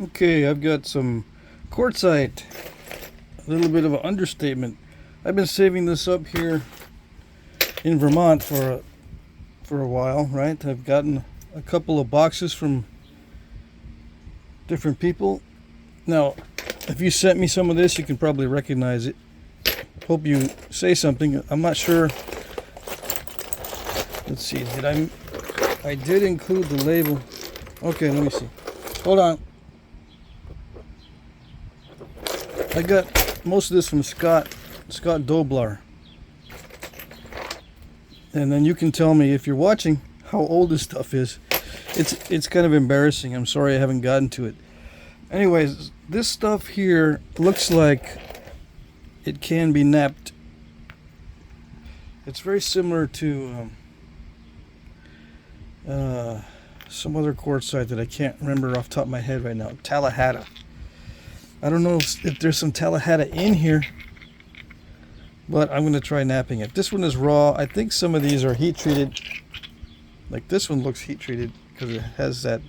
Okay, I've got some quartzite. A little bit of an understatement. I've been saving this up here in Vermont for a while, right? I've gotten a couple of boxes from different people. Now, if you sent me some of this, you can probably recognize it. Hope you say something. I'm not sure. Let's see. I did include the label. Okay, let me see. Hold on. I got most of this from Scott Doblar. And then you can tell me, if you're watching, how old this stuff is. It's kind of embarrassing. I'm sorry I haven't gotten to it. Anyways, this stuff here looks like it can be napped. It's very similar to some other quartzite that I can't remember off the top of my head right now. Tallahassee. I don't know if there's some Tallahassee in here, but I'm going to try napping it. This one is raw. I think some of these are heat treated. Like this one looks heat treated because it has that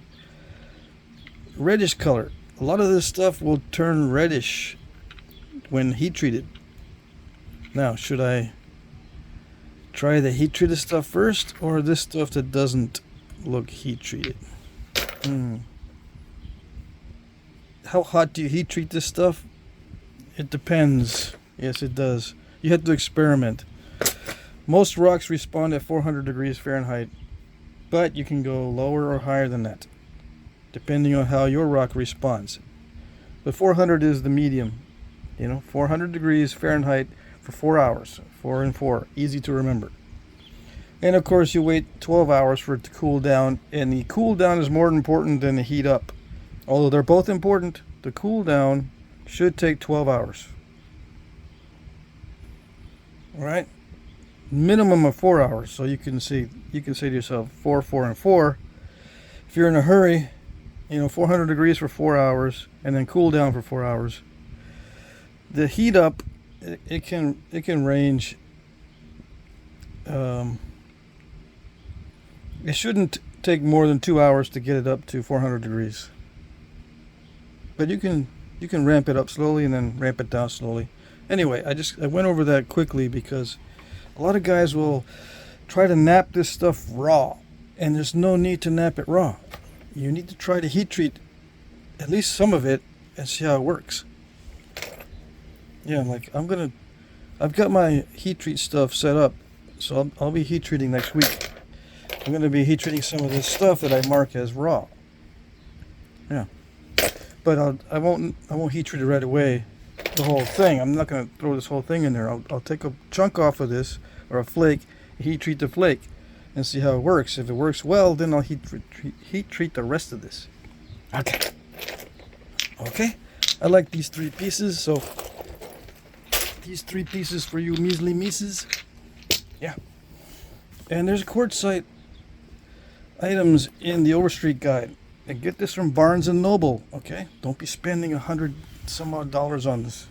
reddish color. A lot of this stuff will turn reddish when heat treated. Now, should I try the heat treated stuff first, or this stuff that doesn't look heat treated? How hot do you heat treat this stuff? It depends. Yes, it does. You have to experiment. Most rocks respond at 400 degrees Fahrenheit, but you can go lower or higher than that, depending on how your rock responds. But 400 is the medium. 400 degrees Fahrenheit for 4 hours. 4 and 4. Easy to remember. And of course, you wait 12 hours for it to cool down, and the cool down is more important than the heat up. Although they're both important, the cool down should take 12 hours. All right? Minimum of 4 hours. So you can say to yourself, 4, 4, and 4. If you're in a hurry, 400 degrees for 4 hours, and then cool down for 4 hours. The heat up, it can range. It shouldn't take more than 2 hours to get it up to 400 degrees. But you can ramp it up slowly and then ramp it down slowly. Anyway, I went over that quickly because a lot of guys will try to nap this stuff raw, and there's no need to nap it raw. You need to try to heat treat at least some of it and see how it works. Yeah, like I've got my heat treat stuff set up, so I'll be heat treating next week. I'm going to be heat treating some of this stuff that I mark as raw. Yeah, but I won't heat treat it right away. The whole thing. I'm not going to throw this whole thing in there. I'll take a chunk off of this, or a flake, heat treat the flake, and see how it works. If it works well, then I'll heat treat the rest of this. Okay. I like these 3 pieces, so these 3 pieces for you measly Mises. Yeah. And there's quartzite items in the Overstreet guide. And get this from Barnes and Noble, okay? Don't be spending $100 some odd on this.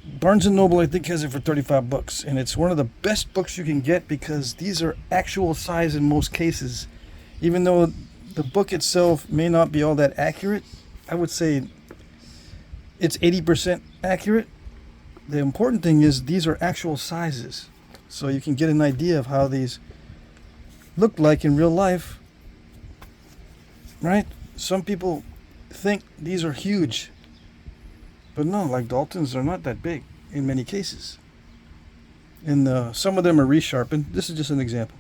Barnes and Noble, I think, has it for $35, and it's one of the best books you can get because these are actual size in most cases. Even though the book itself may not be all that accurate, I would say it's 80% accurate. The important thing is these are actual sizes, so you can get an idea of how these look like in real life, right? Some people think these are huge, but no, like Daltons are not that big in many cases. And some of them are resharpened. This is just an example.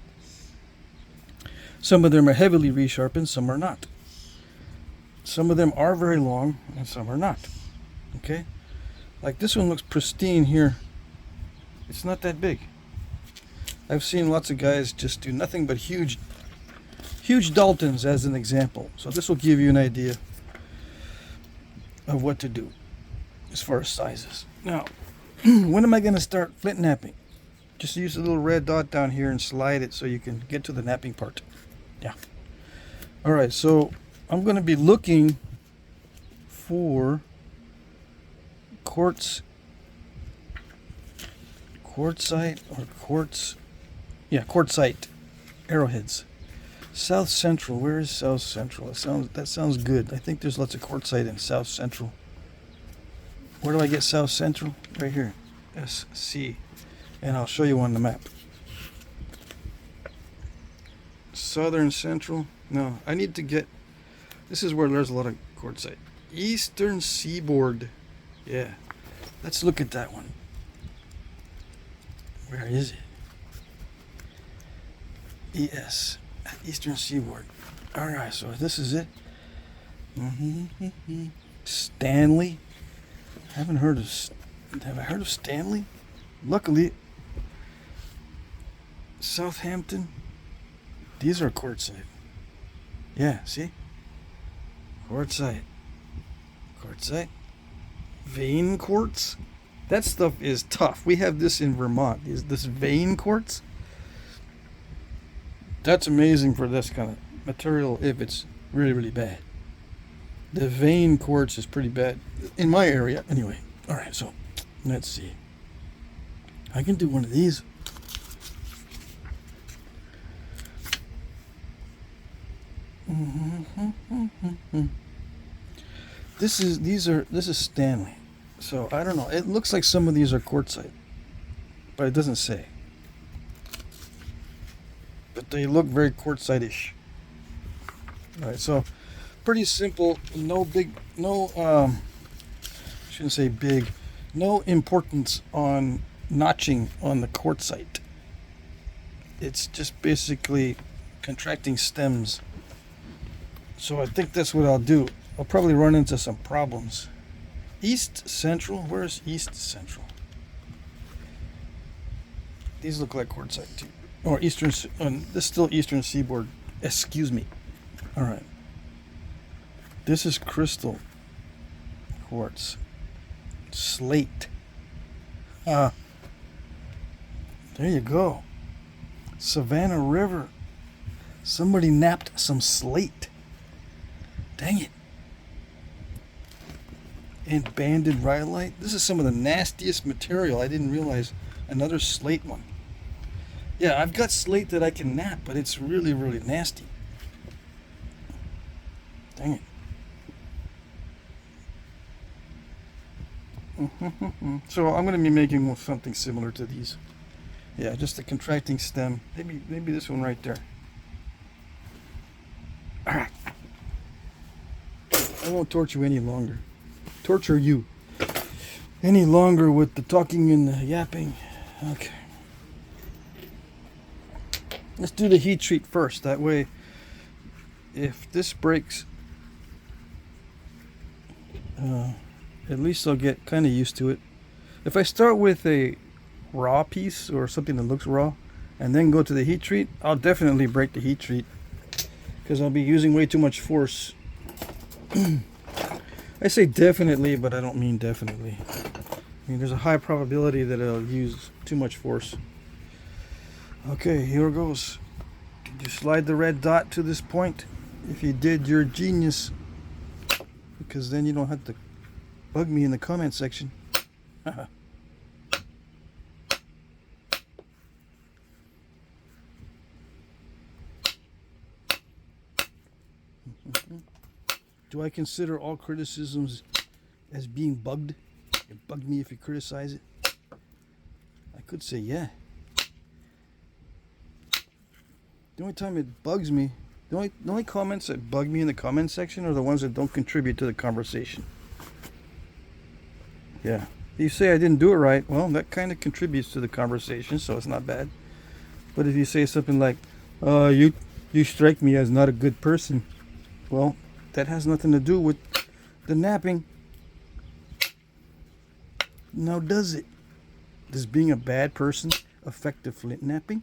Some of them are heavily resharpened, some are not. Some of them are very long, and some are not. Okay? Like this one looks pristine here. It's not that big. I've seen lots of guys just do nothing but huge Daltons as an example. So this will give you an idea of what to do as far as sizes. Now, when am I going to start flint napping? Just use a little red dot down here and slide it so you can get to the napping part. Yeah. Alright, so I'm going to be looking for quartzite arrowheads. South Central. Where is South Central? That sounds good. I think there's lots of quartzite in South Central. Where do I get South Central? Right here. SC. And I'll show you on the map. Southern Central. No, I need to get... This is where there's a lot of quartzite. Eastern Seaboard. Yeah. Let's look at that one. Where is it? ES. Eastern Seaboard. Alright, so this is it. Stanley. Have I heard of Stanley? Luckily, Southampton. These are quartzite. Yeah, see? Quartzite. Quartzite. Vein quartz. That stuff is tough. We have this in Vermont. Is this vein quartz? That's amazing for this kind of material if it's really, really bad. The vein quartz is pretty bad in my area. Anyway, alright, so let's see. I can do one of these. This is Stanley. So I don't know. It looks like some of these are quartzite, but it doesn't say. But they look very quartzite-ish. All right, so pretty simple. Shouldn't say big. No importance on notching on the quartzite. It's just basically contracting stems. So I think that's what I'll do. I'll probably run into some problems. East Central? Where's East Central? These look like quartzite too. Or Eastern, this is still Eastern Seaboard. Excuse me. Alright. This is crystal quartz. Slate. There you go. Savannah River. Somebody napped some slate. Dang it. And banded rhyolite. This is some of the nastiest material. I didn't realize. Another slate one. Yeah, I've got slate that I can nap, but it's really, really nasty. Dang it. So I'm going to be making something similar to these. Yeah, just a contracting stem. Maybe this one right there. Alright. I won't torture you any longer. Torture you any longer with the talking and the yapping. Okay. Let's do the heat treat first. That way, if this breaks, at least I'll get kind of used to it. If I start with a raw piece or something that looks raw and then go to the heat treat, I'll definitely break the heat treat because I'll be using way too much force. I say definitely, but I don't mean definitely. I mean, there's a high probability that I'll use too much force. Okay, here goes. Did you slide the red dot to this point? If you did, you're a genius. Because then you don't have to bug me in the comment section. Do I consider all criticisms as being bugged? You bug me if you criticize it? I could say yeah. The only time it bugs me, the only comments that bug me in the comment section are the ones that don't contribute to the conversation. Yeah. If you say I didn't do it right, well, that kind of contributes to the conversation, so it's not bad. But if you say something like, you strike me as not a good person, well, that has nothing to do with the napping. Now, does it? Does being a bad person affect the flint napping?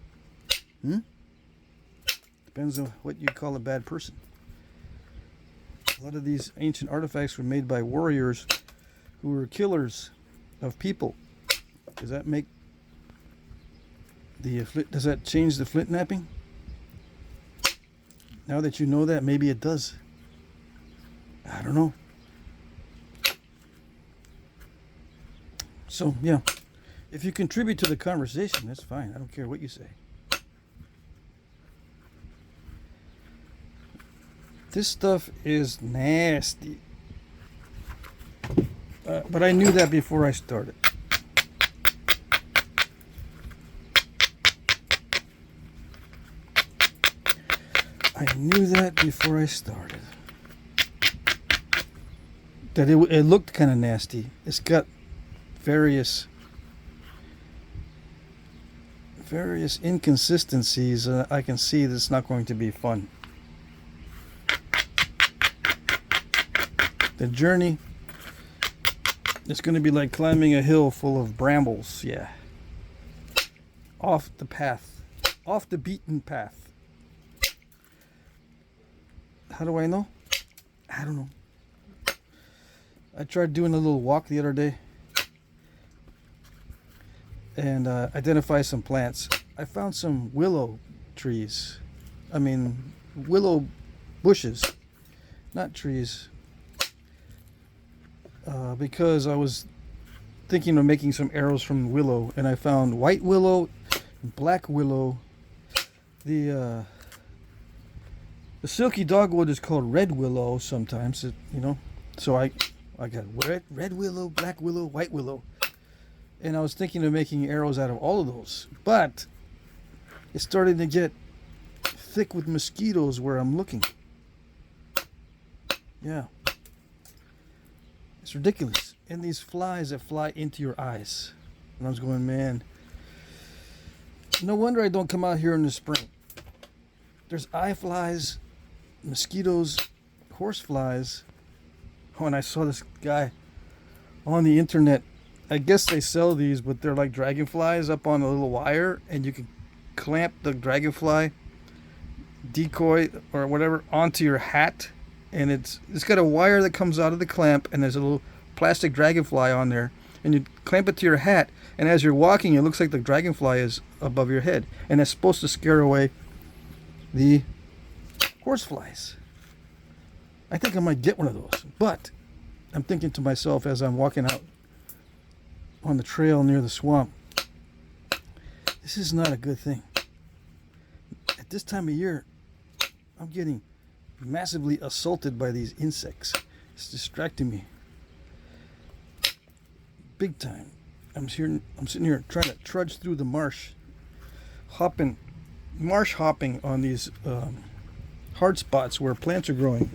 Depends on what you call a bad person. A lot of these ancient artifacts were made by warriors who were killers of people. Does that make does that change the flint napping? Now that you know that, maybe it does. I don't know. So, yeah. If you contribute to the conversation, that's fine. I don't care what you say. This stuff is nasty. But I knew that before I started. I knew that before I started. That it looked kind of nasty. It's got various inconsistencies. I can see that it's not going to be fun. The journey is going to be like climbing a hill full of brambles. Yeah. Off the path. Off the beaten path. How do I know? I don't know. I tried doing a little walk the other day and identify some plants. I found some willow trees. I mean, willow bushes, not trees. Because I was thinking of making some arrows from willow, and I found white willow, black willow. The silky dogwood is called red willow sometimes, you know. So I got red willow, black willow, white willow. And I was thinking of making arrows out of all of those. But it's starting to get thick with mosquitoes where I'm looking. Yeah. It's ridiculous. And these flies that fly into your eyes. And I was going, man, no wonder I don't come out here in the spring. There's eye flies, mosquitoes, horse flies. Oh, and I saw this guy on the internet. I guess they sell these, but they're like dragonflies up on a little wire, and you can clamp the dragonfly decoy or whatever onto your hat, and it's got a wire that comes out of the clamp, and there's a little plastic dragonfly on there, and you clamp it to your hat, and as you're walking, it looks like the dragonfly is above your head, and it's supposed to scare away the horseflies. I think I might get one of those, but I'm thinking to myself as I'm walking out on the trail near the swamp, this is not a good thing. At this time of year, I'm getting massively assaulted by these insects. It's distracting me big time. I'm sitting here trying to trudge through the marsh hopping on these hard spots where plants are growing,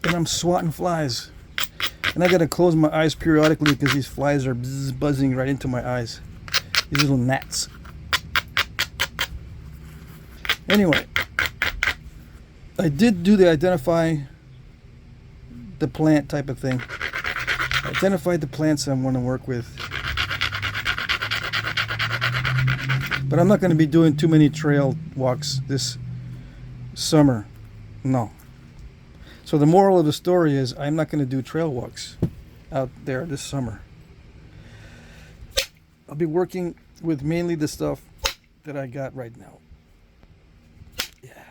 and I'm swatting flies, and I gotta close my eyes periodically because these flies are buzzing right into my eyes, these little gnats. Anyway, I did do the identify the plant type of thing. I identified the plants I want to work with, but I'm not going to be doing too many trail walks this summer. No. So the moral of the story is I'm not going to do trail walks out there this summer. I'll be working with mainly the stuff that I got right now. Yeah.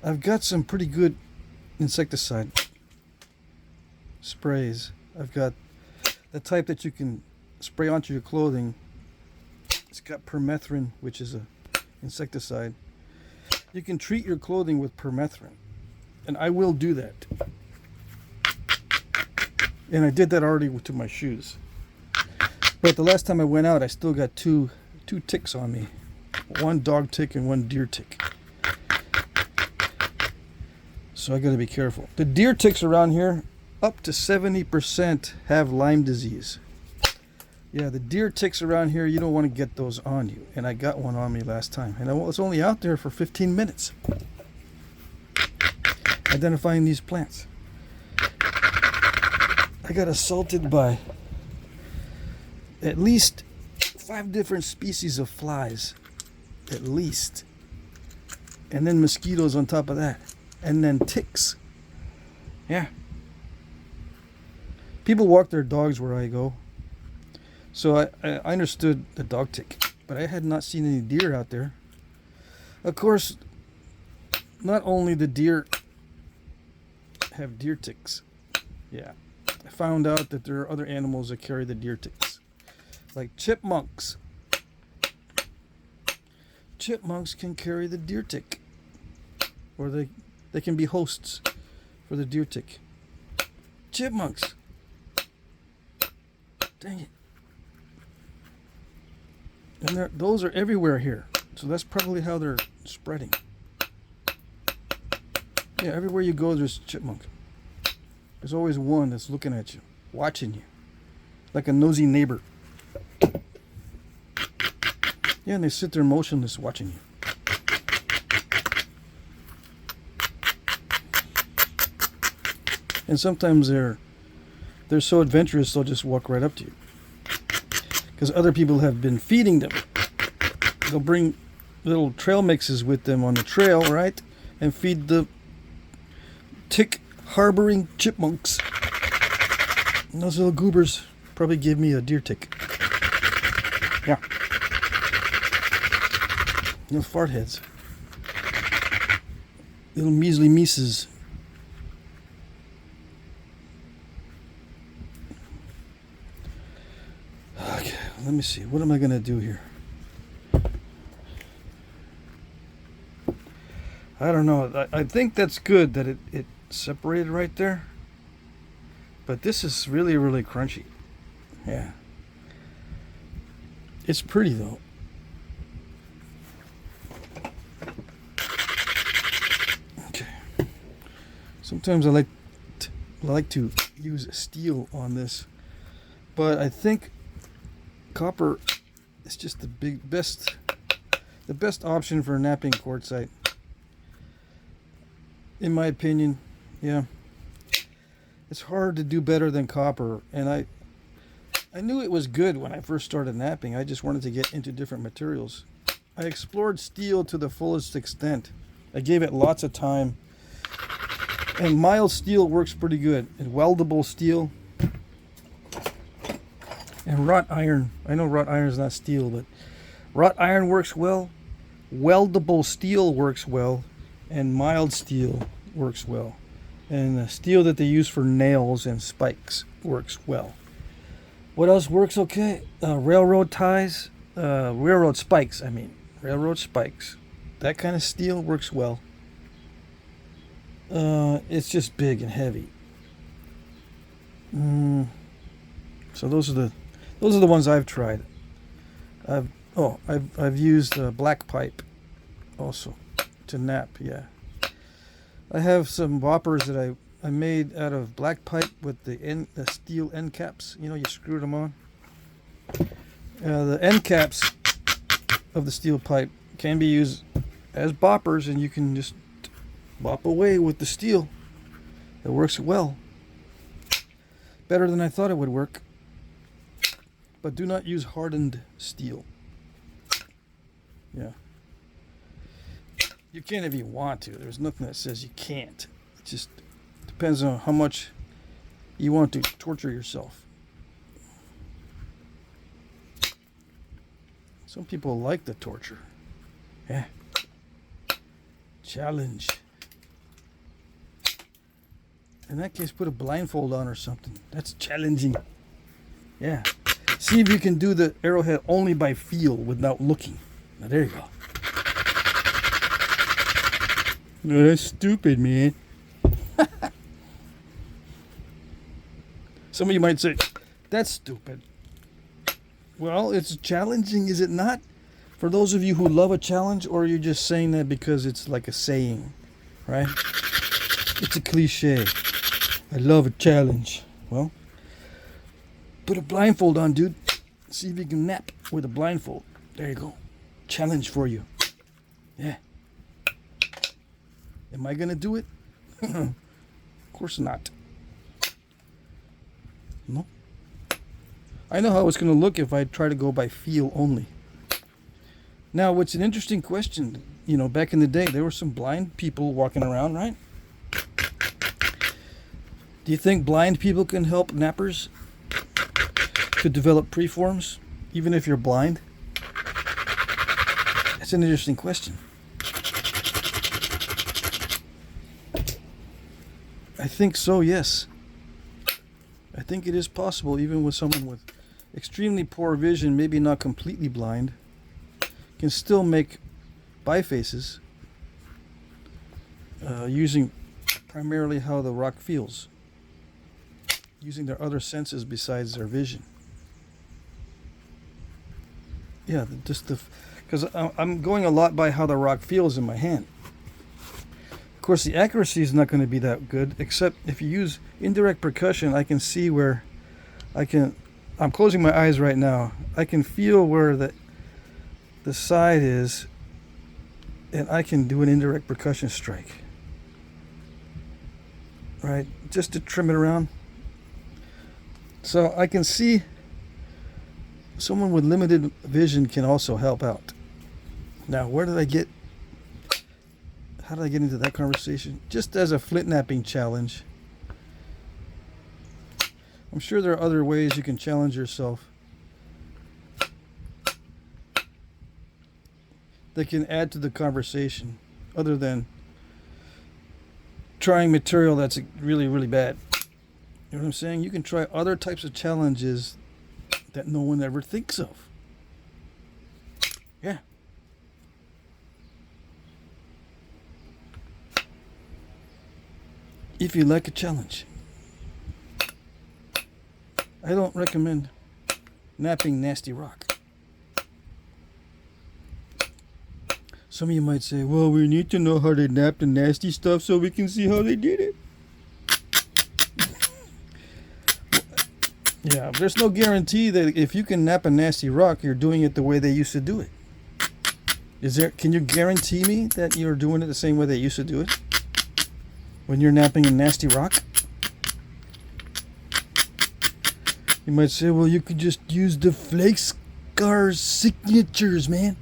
I've got some pretty good insecticide sprays. I've got the type that you can spray onto your clothing. It's got permethrin, which is a insecticide. You can treat your clothing with permethrin, and I will do that. And I did that already to my shoes. But the last time I went out, I still got two ticks on me. One dog tick and one deer tick. So I got to be careful. The deer ticks around here, up to 70% have Lyme disease. Yeah, the deer ticks around here, you don't want to get those on you. And I got one on me last time. And I was only out there for 15 minutes. Identifying these plants. I got assaulted by at least 5 different species of flies. At least. And then mosquitoes on top of that. And then ticks. Yeah. People walk their dogs where I go. So I understood the dog tick. But I had not seen any deer out there. Of course, not only the deer have deer ticks. Yeah. I found out that there are other animals that carry the deer ticks. Like chipmunks. chipmunks can carry the deer tick, or they can be hosts for the deer tick. Chipmunks. Dang it. And those are everywhere here. So that's probably how they're spreading. Yeah, everywhere you go, there's chipmunk. There's always one that's looking at you, watching you, like a nosy neighbor. Yeah, and they sit there motionless watching you. And sometimes they're so adventurous they'll just walk right up to you. Because other people have been feeding them. They'll bring little trail mixes with them on the trail, right? And feed the tick harboring chipmunks. And those little goobers probably give me a deer tick. Yeah. Little fart heads. Little measly mises. Okay, let me see. What am I going to do here? I don't know. I think that's good that it separated right there. But this is really, really crunchy. Yeah. It's pretty though. Okay. Sometimes I like to use steel on this, but I think copper is just the best option for knapping quartzite. In my opinion, yeah. It's hard to do better than copper, and I knew it was good when I first started knapping. I just wanted to get into different materials. I explored steel to the fullest extent. I gave it lots of time. And mild steel works pretty good. And weldable steel. And wrought iron. I know wrought iron is not steel, but wrought iron works well. Weldable steel works well. And mild steel works well. And the steel that they use for nails and spikes works well. What else works okay? Railroad ties. Railroad spikes, I mean. Railroad spikes. That kind of steel works well. It's just big and heavy. So those are the ones I've tried. I've used black pipe also to knap. Yeah, I have some boppers that I made out of black pipe with the steel end caps. You know, you screwed them on. The end caps of the steel pipe can be used as boppers, and you can just bop away with the steel. It works well. Better than I thought it would work. But do not use hardened steel. Yeah. You can if you want to. There's nothing that says you can't. It just depends on how much you want to torture yourself. Some people like the torture. Yeah. Challenge. In that case, put a blindfold on or something. That's challenging. Yeah. See if you can do the arrowhead only by feel without looking. Now, there you go. No, that's stupid, man. Some of you might say, that's stupid. Well, it's challenging, is it not? For those of you who love a challenge, or are you just saying that because it's like a saying, right? It's a cliche. I love a challenge. Well, put a blindfold on, dude. See if you can nap with a blindfold. There you go. Challenge for you. Yeah. Am I going to do it? Of course not. No. I know how it's going to look if I try to go by feel only. Now, what's an interesting question, you know, back in the day, there were some blind people walking around, right? Do you think blind people can help nappers to develop preforms, even if you're blind? That's an interesting question. I think so, yes. I think it is possible, even with someone with extremely poor vision, maybe not completely blind, can still make bifaces, using primarily how the rock feels, using their other senses besides their vision. Yeah, just the, because I'm going a lot by how the rock feels in my hand. Of course, the accuracy is not going to be that good, except if you use indirect percussion, I can see where I'm closing my eyes right now. I can feel where the side is, and I can do an indirect percussion strike. Right? Just to trim it around. So I can see someone with limited vision can also help out. Now, how did I get into that conversation? Just as a Flintknapping challenge. I'm sure there are other ways you can challenge yourself that can add to the conversation, other than trying material that's really, really bad. You know what I'm saying? You can try other types of challenges that no one ever thinks of. Yeah. If you like a challenge. I don't recommend napping nasty rock. Some of you might say, well, we need to know how they nap the nasty stuff so we can see how they did it. Yeah, there's no guarantee that if you can nap a nasty rock, you're doing it the way they used to do it. Can you guarantee me that you're doing it the same way they used to do it? When you're napping a nasty rock? You might say, well, you could just use the FLAKES signatures, man.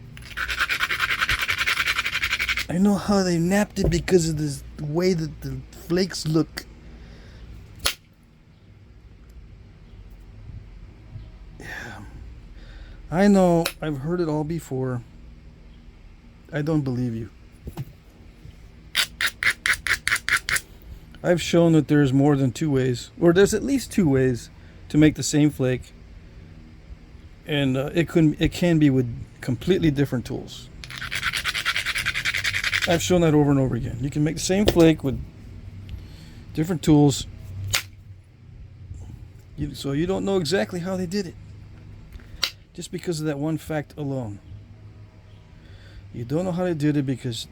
I know how they napped it because of the way that the flakes look. Yeah. I know, I've heard it all before. I don't believe you. I've shown that there's more than two ways, or there's at least two ways to make the same flake, and it can be with completely different tools. I've shown that over and over again. You can make the same flake with different tools, so you don't know exactly how they did it, just because of that one fact alone. You don't know how they did it because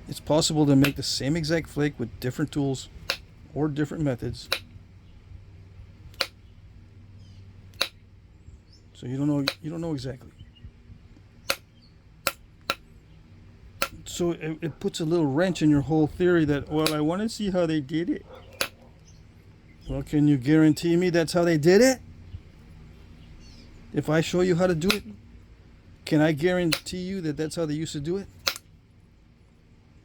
it's possible to make the same exact flake with different tools or different methods. So you don't know exactly. So it puts a little wrench in your whole theory that, well, I want to see how they did it. Well, can you guarantee me that's how they did it? If I show you how to do it, can I guarantee you that that's how they used to do it?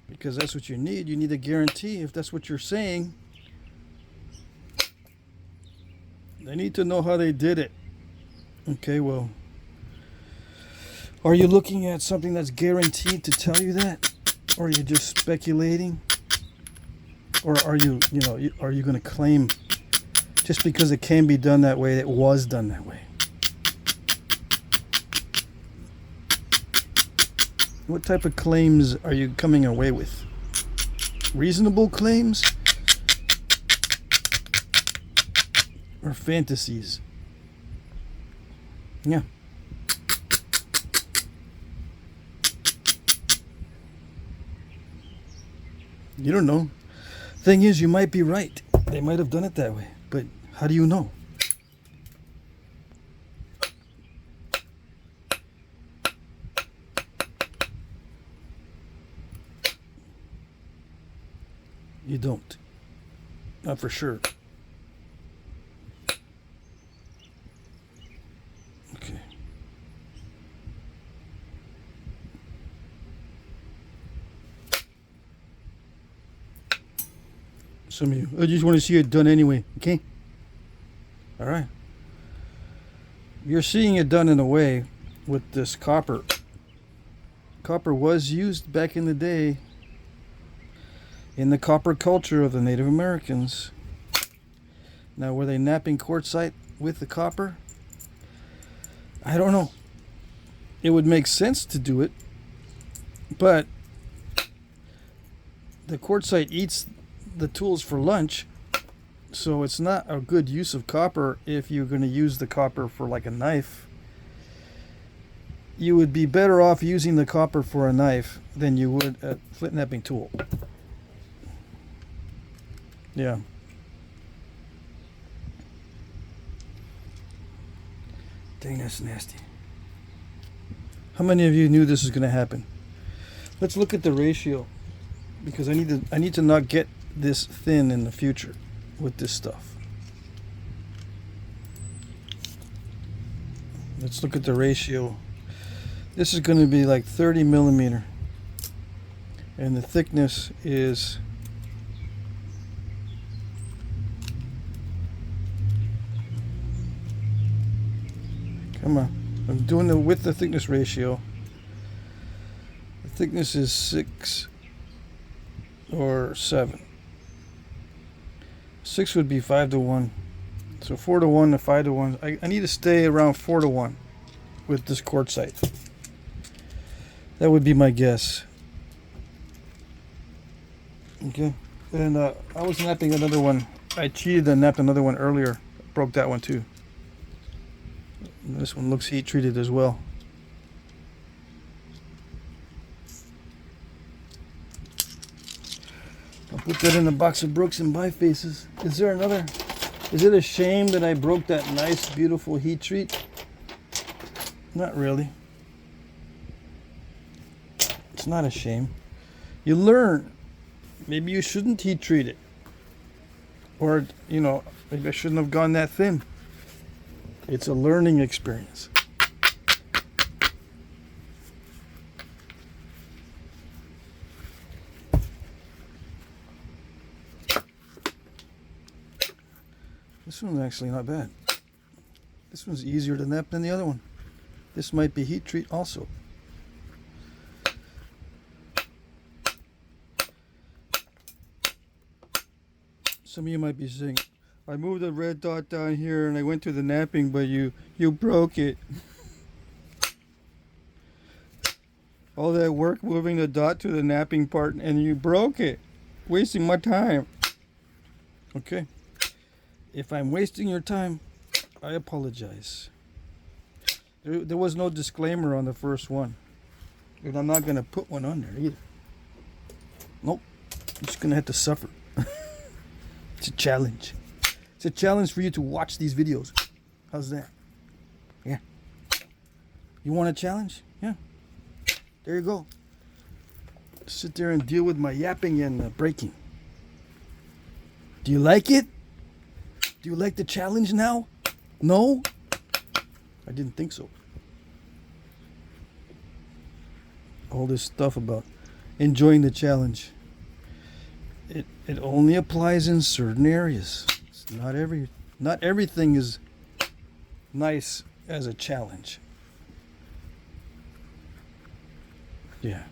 Because that's what you need. You need a guarantee. If that's what you're saying, they need to know how they did it. Okay, well, are you looking at something that's guaranteed to tell you that? Or are you just speculating? Or are you going to claim just because it can be done that way, it was done that way? What type of claims are you coming away with? Reasonable claims? Or fantasies? Yeah. You don't know. Thing is, you might be right. They might have done it that way. But how do you know? You don't. Not for sure. Okay. Some of you, I just want to see it done anyway. Okay? All right. You're seeing it done in a way with this copper. Copper was used back in the day in the copper culture of the Native Americans. Now, were they knapping quartzite with the copper? I don't know. It would make sense to do it. But the quartzite eats the tools for lunch, so it's not a good use of copper if you're going to use the copper for like a knife. You would be better off using the copper for a knife than you would a flint knapping tool. Yeah. Dang, that's nasty. How many of you knew this was going to happen? Let's look at the ratio, because I need to not get this thin in the future with this stuff. Let's look at the ratio. This is going to be like 30 millimeter, and the thickness is come on. I'm doing the width to thickness ratio. The thickness is 6 or 7. 6 would be 5 to 1. So 4 to 1 to 5 to 1. I need to stay around 4 to 1 with this quartzite. That would be my guess. Okay. And I was knapping another one. I cheated and knapped another one earlier. Broke that one too. This one looks heat treated as well. I'll put that in the box of Brooks and Bifaces. Is there another? Is it a shame that I broke that nice, beautiful heat treat? Not really. It's not a shame. You learn. Maybe you shouldn't heat treat it. Or, you know, maybe I shouldn't have gone that thin. It's a learning experience. This one's actually not bad. This one's easier to knap than the other one. This might be heat treat also. Some of you might be saying, I moved the red dot down here and I went to the knapping, but you broke it. All that work moving the dot to the knapping part and you broke it. Wasting my time. Okay. If I'm wasting your time, I apologize. There was no disclaimer on the first one. And I'm not going to put one on there either. Nope. I'm just going to have to suffer. It's a challenge. It's a challenge for you to watch these videos. How's that? Yeah. You want a challenge? Yeah. There you go. Sit there and deal with my yapping and breaking. Do you like it? Do you like the challenge now? No? I didn't think so. All this stuff about enjoying the challenge. It only applies in certain areas. It's not everything is nice as a challenge. Yeah.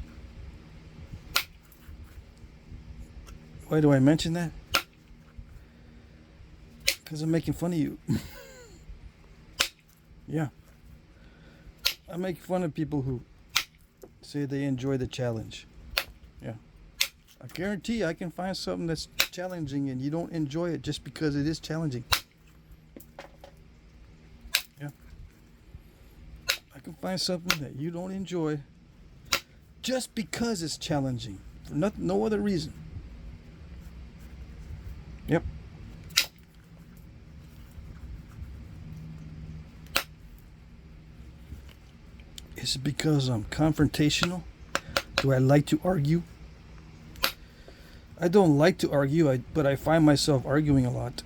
Why do I mention that? Because I'm making fun of you. Yeah. I make fun of people who say they enjoy the challenge. Yeah. I guarantee I can find something that's challenging and you don't enjoy it just because it is challenging. Yeah. I can find something that you don't enjoy just because it's challenging. For no other reason. Yep. Is it because I'm confrontational? Do I like to argue? I don't like to argue, but I find myself arguing a lot.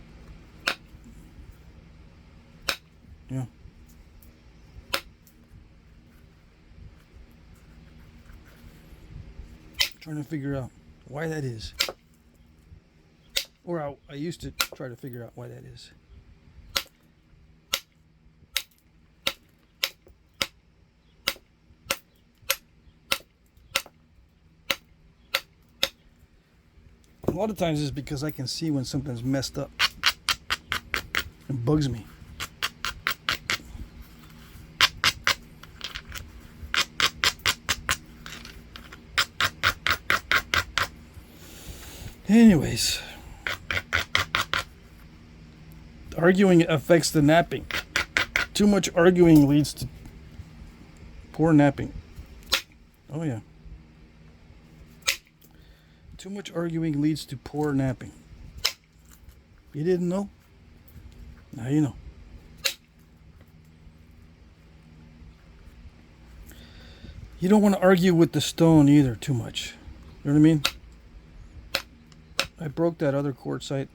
Yeah. Trying to figure out why that is. Or I used to try to figure out why that is. A lot of times it's because I can see when something's messed up. It bugs me. Anyways, arguing affects the napping. Too much arguing leads to poor napping. Oh yeah. Too much arguing leads to poor napping. You didn't know? Now you know. You don't want to argue with the stone either too much. You know what I mean? I broke that other quartzite.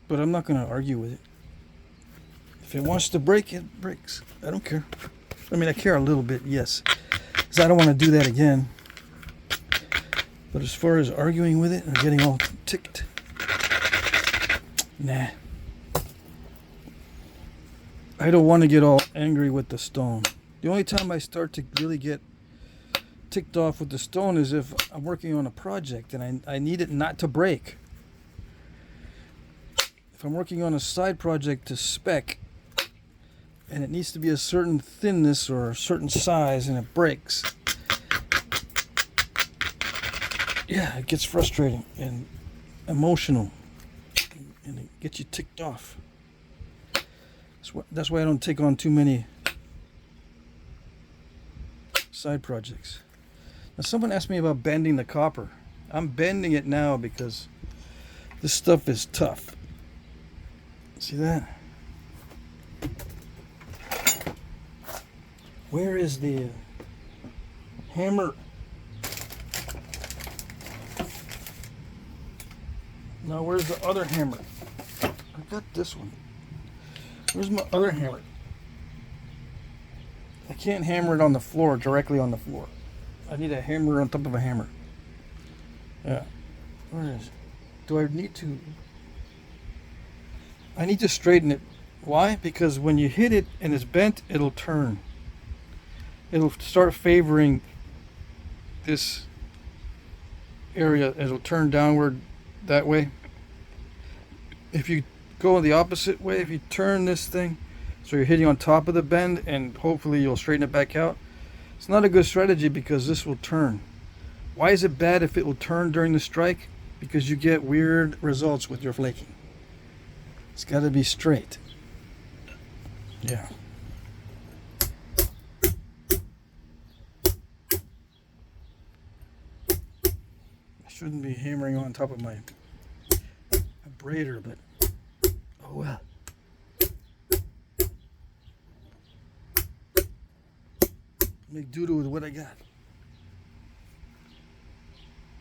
But I'm not going to argue with it. If it wants to break, it breaks. I don't care. I mean, I care a little bit, yes. Because I don't want to do that again. But as far as arguing with it or getting all ticked, nah. I don't want to get all angry with the stone. The only time I start to really get ticked off with the stone is if I'm working on a project and I need it not to break. If I'm working on a side project to spec and it needs to be a certain thinness or a certain size and it breaks, yeah, it gets frustrating and emotional and it gets you ticked off. That's why I don't take on too many side projects. Now, someone asked me about bending the copper. I'm bending it now because this stuff is tough. See that? Where is the hammer? Now, where's the other hammer? I got this one. Where's my other hammer? I can't hammer it on the floor, directly on the floor. I need a hammer on top of a hammer. Yeah. Where is it? Do I need to? I need to straighten it. Why? Because when you hit it and it's bent, it'll turn. It'll start favoring this area. It'll turn downward that way. If you go the opposite way, if you turn this thing so you're hitting on top of the bend and hopefully you'll straighten it back out, it's not a good strategy because this will turn. Why is it bad if it will turn during the strike? Because you get weird results with your flaking. It's got to be straight. Yeah. I shouldn't be hammering on top of my Abrader, but oh well. Make do with what I got.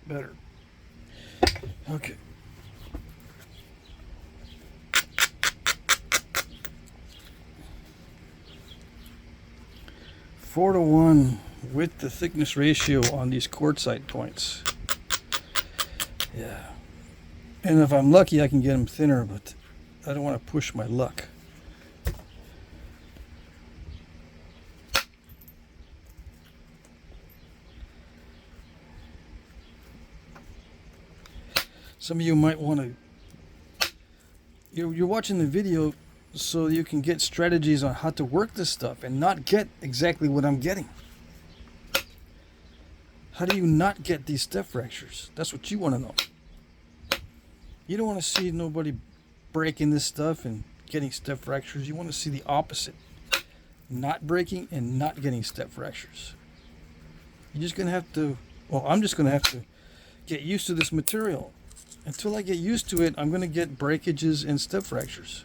Better. Okay. Four to 1 with the thickness ratio on these quartzite points. Yeah. And if I'm lucky, I can get them thinner, but I don't want to push my luck. Some of you might want to, you're watching the video so you can get strategies on how to work this stuff and not get exactly what I'm getting. How do you not get these step fractures? That's what you want to know. You don't want to see nobody breaking this stuff and getting step fractures. You want to see the opposite. Not breaking and not getting step fractures. You're just going to have to, well, I'm just going to have to get used to this material. Until I get used to it, I'm going to get breakages and step fractures.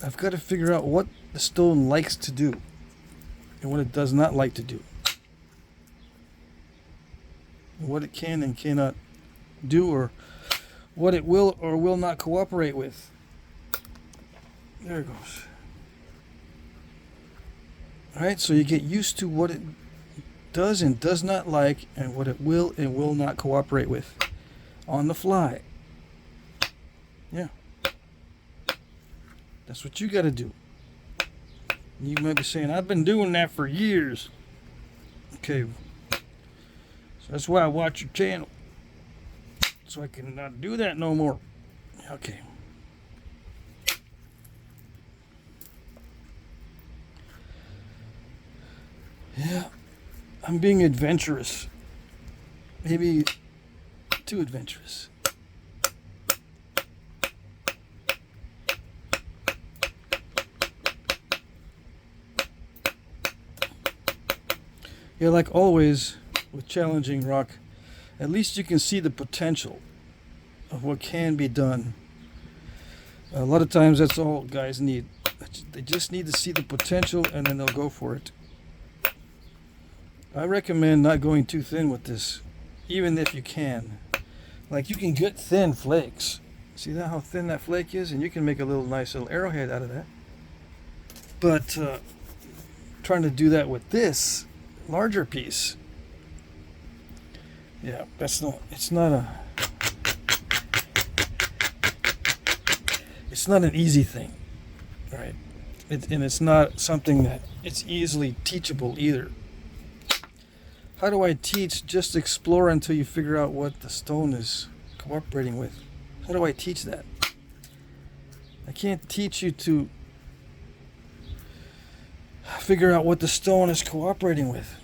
I've got to figure out what the stone likes to do and what it does not like to do. And what it can and cannot do, or what it will or will not cooperate with. There it goes. Alright, so you get used to what it does and does not like and what it will and will not cooperate with. On the fly. Yeah. That's what you got to do. You might be saying, I've been doing that for years. Okay. So that's why I watch your channel. So I can not do that no more. Okay. Yeah, I'm being adventurous. Maybe too adventurous. Yeah, like always with challenging rock, at least you can see the potential of what can be done. A lot of times that's all guys need. They just need to see the potential and then they'll go for it. I recommend not going too thin with this, even if you can. Like you can get thin flakes. See that how thin that flake is? And you can make a little nice little arrowhead out of that. But trying to do that with this larger piece, yeah, it's not an easy thing, right? And it's not something that it's easily teachable either. How do I teach? Just explore until you figure out what the stone is cooperating with. How do I teach that? I can't teach you to figure out what the stone is cooperating with,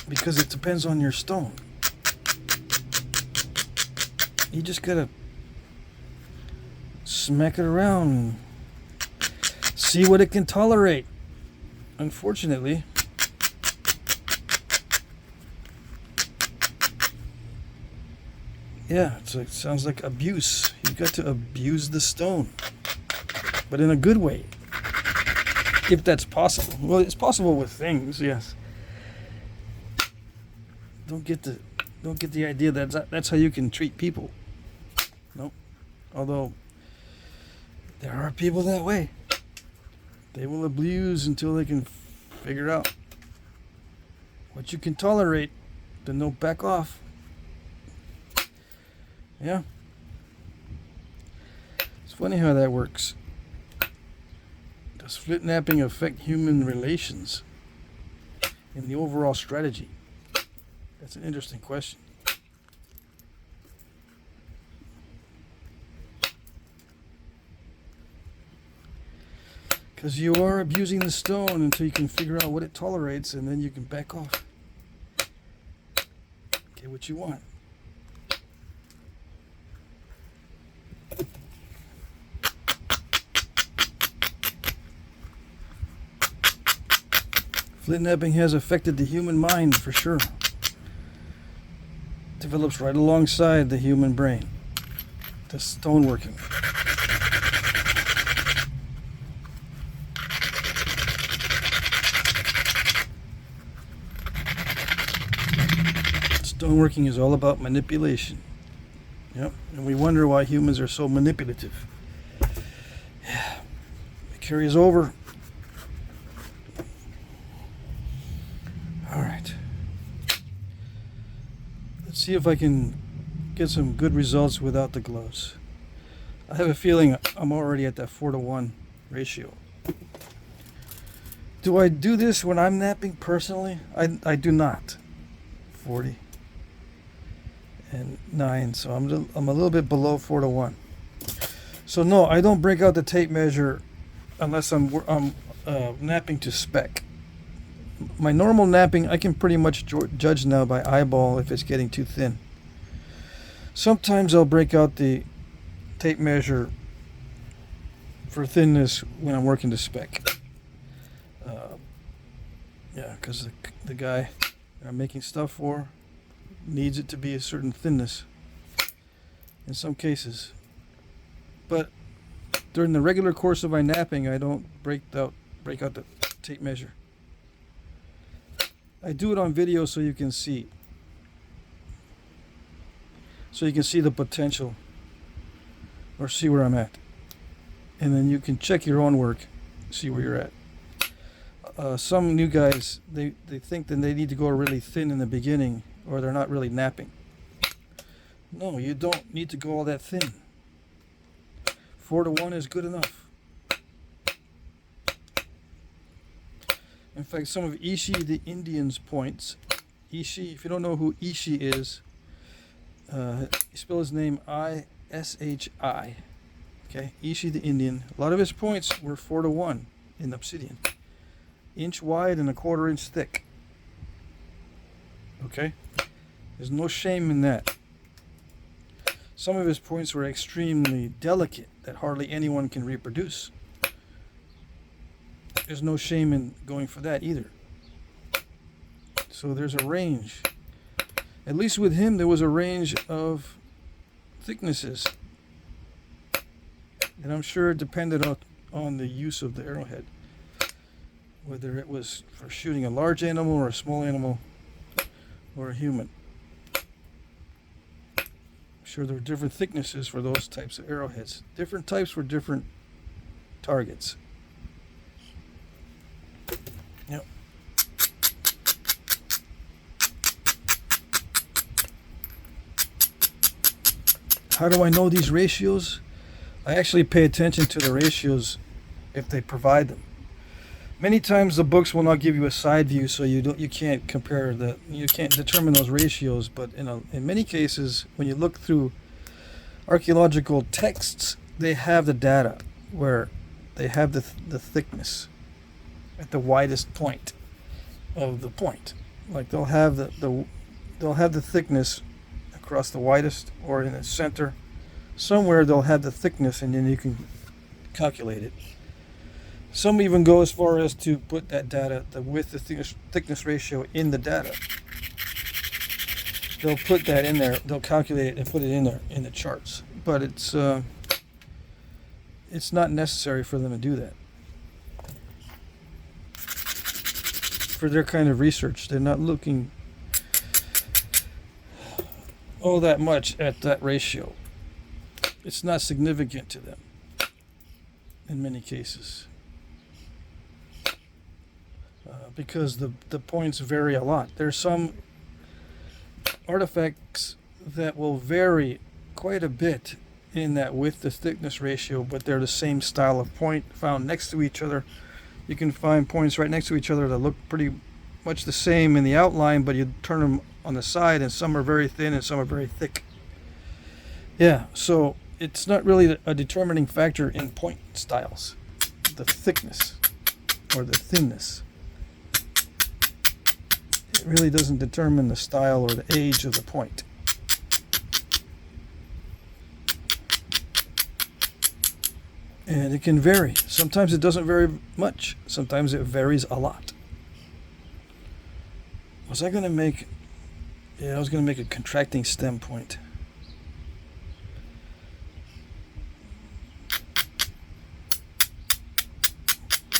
because it depends on your stone. You just gotta smack it around and see what it can tolerate. Unfortunately, yeah, it sounds like abuse. You've got to abuse the stone, but in a good way. If that's possible. Well, it's possible with things, yes. Don't get the idea that that's how you can treat people. Nope. Although there are people that way. They will abuse until they can figure out what you can tolerate, then they'll back off. Yeah. It's funny how that works. Does Flintknapping affect human relations in the overall strategy? That's an interesting question. Because you are abusing the stone until you can figure out what it tolerates, and then you can back off. Get what you want. Flintknapping has affected the human mind for sure. Develops right alongside the human brain. The stoneworking. Stoneworking is all about manipulation. Yep, and we wonder why humans are so manipulative. Yeah, it carries over. See if I can get some good results without the gloves. I have a feeling I'm already at that 4-to-1 ratio. Do I do this when I'm napping personally? I do not. 40 and 9, so I'm a little bit below 4-to-1. So no, I don't break out the tape measure unless I'm napping to spec. My normal napping, I can pretty much judge now by eyeball if it's getting too thin. Sometimes I'll break out the tape measure for thinness when I'm working to spec. Yeah, because the guy that I'm making stuff for needs it to be a certain thinness in some cases. But during the regular course of my napping, I don't break out the tape measure. I do it on video so you can see. So you can see the potential or see where I'm at. And then you can check your own work, see where you're at. Some new guys, they think that they need to go really thin in the beginning or they're not really napping. No, you don't need to go all that thin. 4-to-1 is good enough. In fact, some of Ishi the Indian's points, Ishi, if you don't know who Ishi is, you spell his name I-S-H-I. Okay, Ishi the Indian. A lot of his points were 4-to-1 in Obsidian. Inch wide and 1/4 inch thick. Okay? There's no shame in that. Some of his points were extremely delicate that hardly anyone can reproduce. There's no shame in going for that either. So there's a range. At least with him, there was a range of thicknesses. And I'm sure it depended on the use of the arrowhead. Whether it was for shooting a large animal or a small animal or a human. I'm sure there were different thicknesses for those types of arrowheads. Different types for different targets. Yep. How do I know these ratios? I actually pay attention to the ratios if they provide them. Many times the books will not give you a side view, so you can't compare you can't determine those ratios. But in many cases, when you look through archaeological texts, they have the data where they have the thickness at the widest point of the point. Like they'll have the thickness across the widest, or in the center. Somewhere they'll have the thickness, and then you can calculate it. Some even go as far as to put that data, the width to thickness ratio, in the data. They'll put that in there. They'll calculate it and put it in there in the charts. But it's not necessary for them to do that. For their kind of research, they're not looking all that much at that ratio. It's not significant to them in many cases. Because the points vary a lot. There's some artifacts that will vary quite a bit in that width to thickness ratio, but they're the same style of point found next to each other. You can find points right next to each other that look pretty much the same in the outline, but you turn them on the side, and some are very thin and some are very thick. Yeah, so it's not really a determining factor in point styles, the thickness or the thinness. It really doesn't determine the style or the age of the point. And it can vary. Sometimes it doesn't vary much. Sometimes it varies a lot. Was I going to make... Yeah, I was going to make a contracting stem point.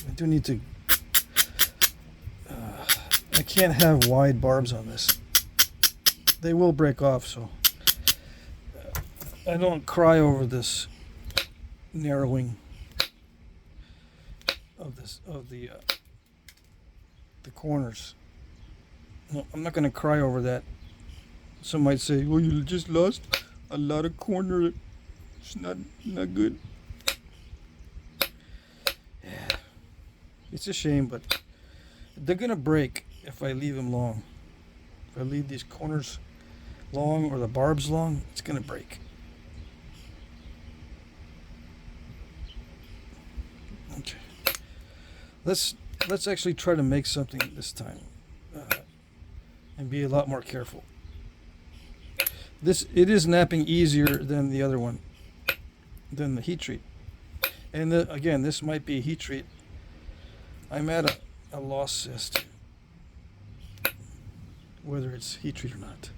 I do need to... I can't have wide barbs on this. They will break off, so... I don't cry over this narrowing of the corners. No, I'm not going to cry over that. Some might say, well, you just lost a lot of corner. It's not good. Yeah. It's a shame, but they're going to break if I leave them long. If I leave these corners long or the barbs long, it's going to break. Okay. Let's actually try to make something this time. And be a lot more careful. It is napping easier than the other one, than the heat treat. And again, this might be a heat treat. I'm at a loss as to whether it's heat treat or not.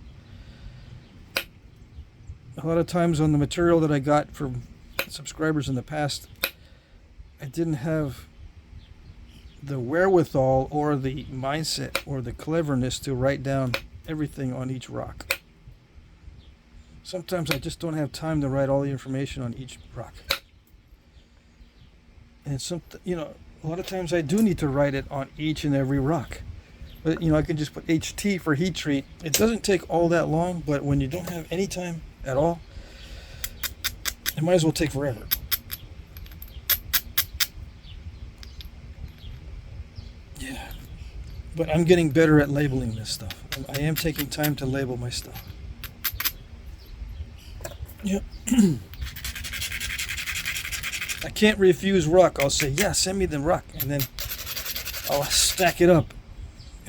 A lot of times on the material that I got from subscribers in the past, I didn't have the wherewithal or the mindset or the cleverness to write down everything on each rock. Sometimes I just don't have time to write all the information on each rock. And a lot of times I do need to write it on each and every rock. But I can just put HT for heat treat. It doesn't take all that long, but when you don't have any time at all, it might as well take forever. Yeah, but I'm getting better at labeling this stuff. I am taking time to label my stuff. Yep. I can't refuse rock. I'll say, yeah, send me the rock, and then I'll stack it up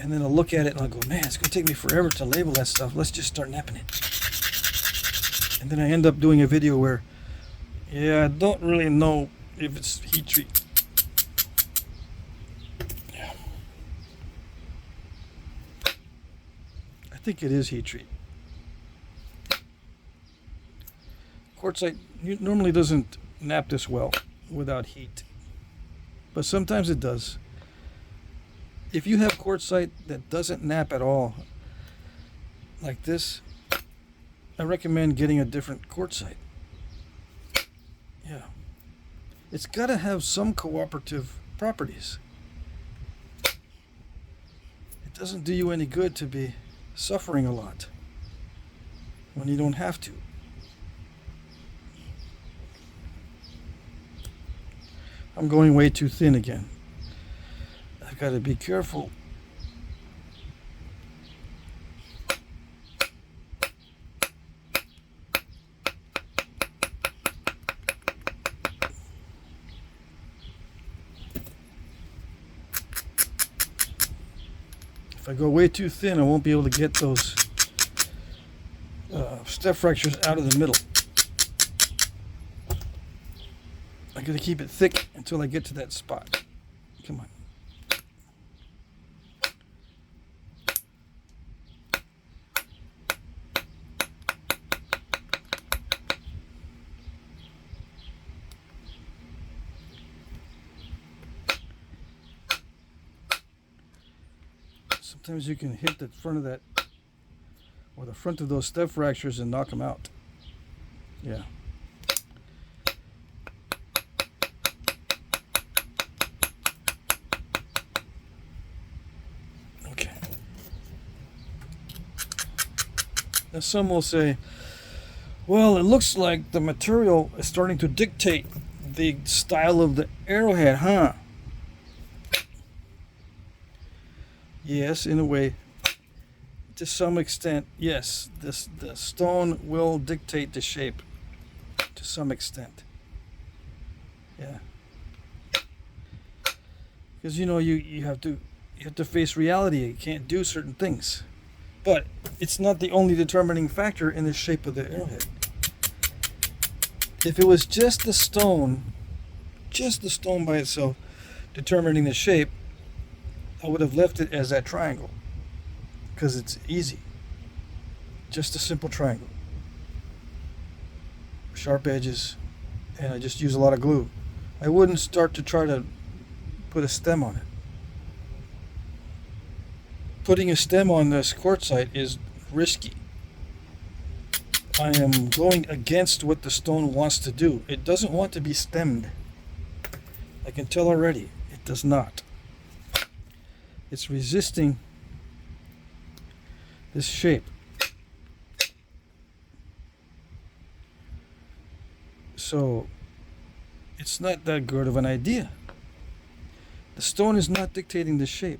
And then I'll look at it and I'll go, man, it's going to take me forever to label that stuff. Let's just start napping it. And then I end up doing a video where, yeah, I don't really know if it's heat treat. Yeah. I think it is heat treat. Quartzite normally doesn't nap this well without heat, but sometimes it does. If you have quartzite that doesn't nap at all, like this, I recommend getting a different quartzite. Yeah. It's got to have some cooperative properties. It doesn't do you any good to be suffering a lot when you don't have to. I'm going way too thin again. I've got to be careful. If I go way too thin, I won't be able to get those step fractures out of the middle. I gotta keep it thick until I get to that spot. Come on. Sometimes you can hit the front of that, or the front of those step fractures, and knock them out. Yeah. Now some will say, well, it looks like the material is starting to dictate the style of the arrowhead, huh? Yes, in a way. To some extent, yes. The stone will dictate the shape to some extent. Yeah. Because you have to face reality. You can't do certain things. But it's not the only determining factor in the shape of the arrowhead. If it was just the stone by itself determining the shape, I would have left it as that triangle, because it's easy. Just a simple triangle. Sharp edges, and I just use a lot of glue. I wouldn't start to try to put a stem on it. Putting a stem on this quartzite is risky. I am going against what the stone wants to do. It doesn't want to be stemmed. I can tell already. It does not. It's resisting this shape. So it's not that good of an idea. The stone is not dictating the shape.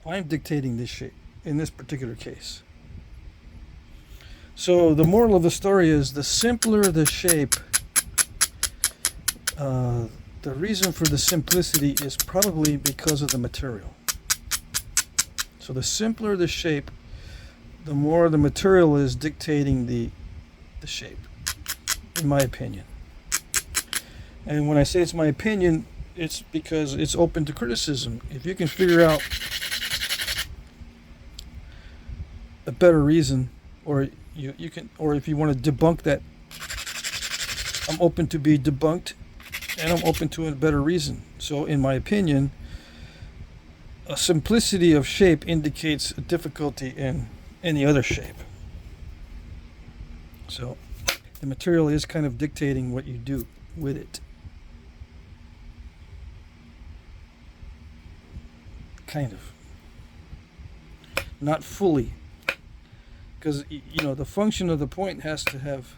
I'm dictating this shape in this particular case. So the moral of the story is, the simpler the shape, the reason for the simplicity is probably because of the material. So the simpler the shape, the more the material is dictating the shape, in my opinion. And when I say it's my opinion, it's because it's open to criticism. If you can figure out a better reason, or you can, or if you want to debunk that, I'm open to be debunked, and I'm open to a better reason. So in my opinion, a simplicity of shape indicates a difficulty in any other shape. So the material is kind of dictating what you do with it. Kind of. Not fully. Because, the function of the point has to have,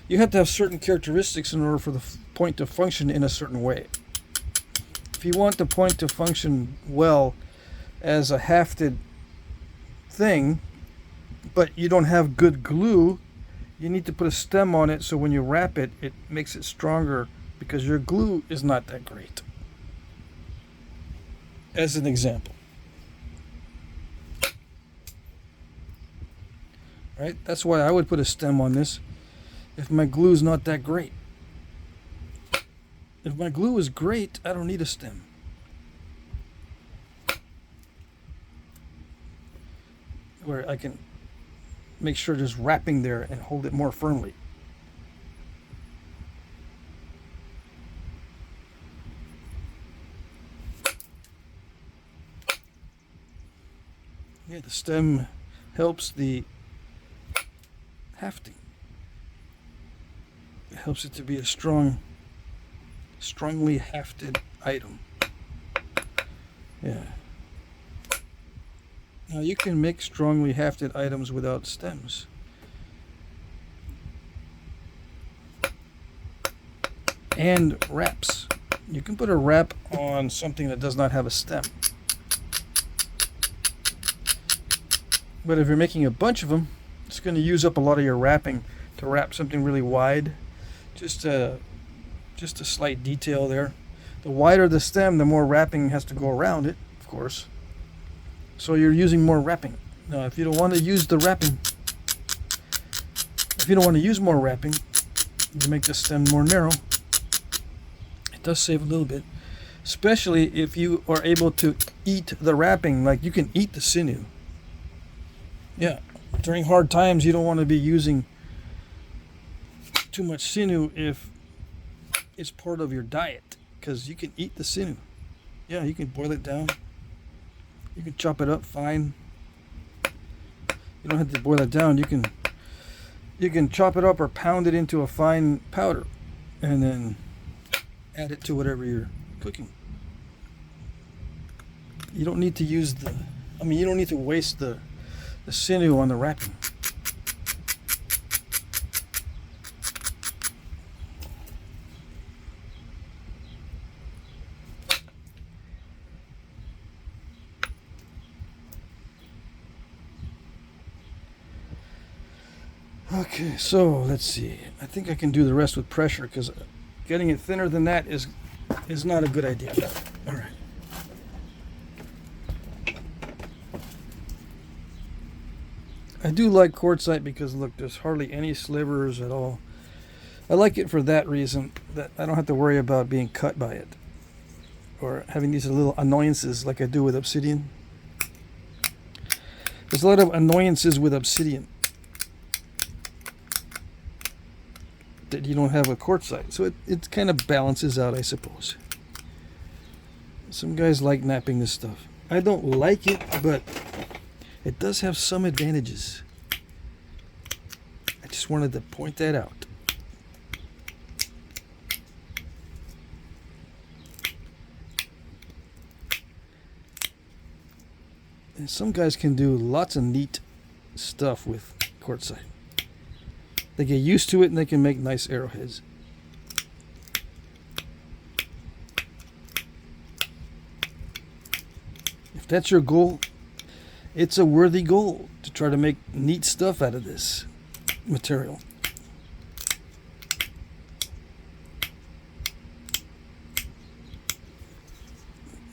you have to have certain characteristics in order for the point to function in a certain way. If you want the point to function well as a hafted thing, but you don't have good glue, you need to put a stem on it, so when you wrap it, it makes it stronger, because your glue is not that great. as an example. Right? That's why I would put a stem on this if my glue is not that great. If my glue is great, I don't need a stem. Where I can make sure there's wrapping there and hold it more firmly. Yeah, the stem helps the hafting. It helps it to be a strongly hafted item. Yeah. Now you can make strongly hafted items without stems. And wraps. You can put a wrap on something that does not have a stem. But if you're making a bunch of them, it's going to use up a lot of your wrapping to wrap something really wide. Just a slight detail there. The wider the stem, the more wrapping has to go around it, of course. So you're using more wrapping. Now, if you don't want to use the wrapping, if you don't want to use more wrapping, you make the stem more narrow. It does save a little bit, especially if you are able to eat the wrapping. Like you can eat the sinew. Yeah, during hard times, you don't want to be using too much sinew if it's part of your diet, because you can eat the sinew. Yeah, you can boil it down. You can chop it up fine. You don't have to boil it down. You can chop it up or pound it into a fine powder and then add it to whatever you're cooking. You don't need to use you don't need to waste the sinew on the wrapping. Okay, so let's see. I think I can do the rest with pressure because getting it thinner than that is not a good idea. All right. I do like quartzite because look, there's hardly any slivers at all. I like it for that reason, that I don't have to worry about being cut by it or having these little annoyances like I do with Obsidian. There's a lot of annoyances with Obsidian that you don't have with quartzite, so it kind of balances out, I suppose. Some guys like knapping this stuff. I don't like it, but it does have some advantages. I just wanted to point that out. And some guys can do lots of neat stuff with quartzite. They get used to it and they can make nice arrowheads. If that's your goal, it's a worthy goal to try to make neat stuff out of this material.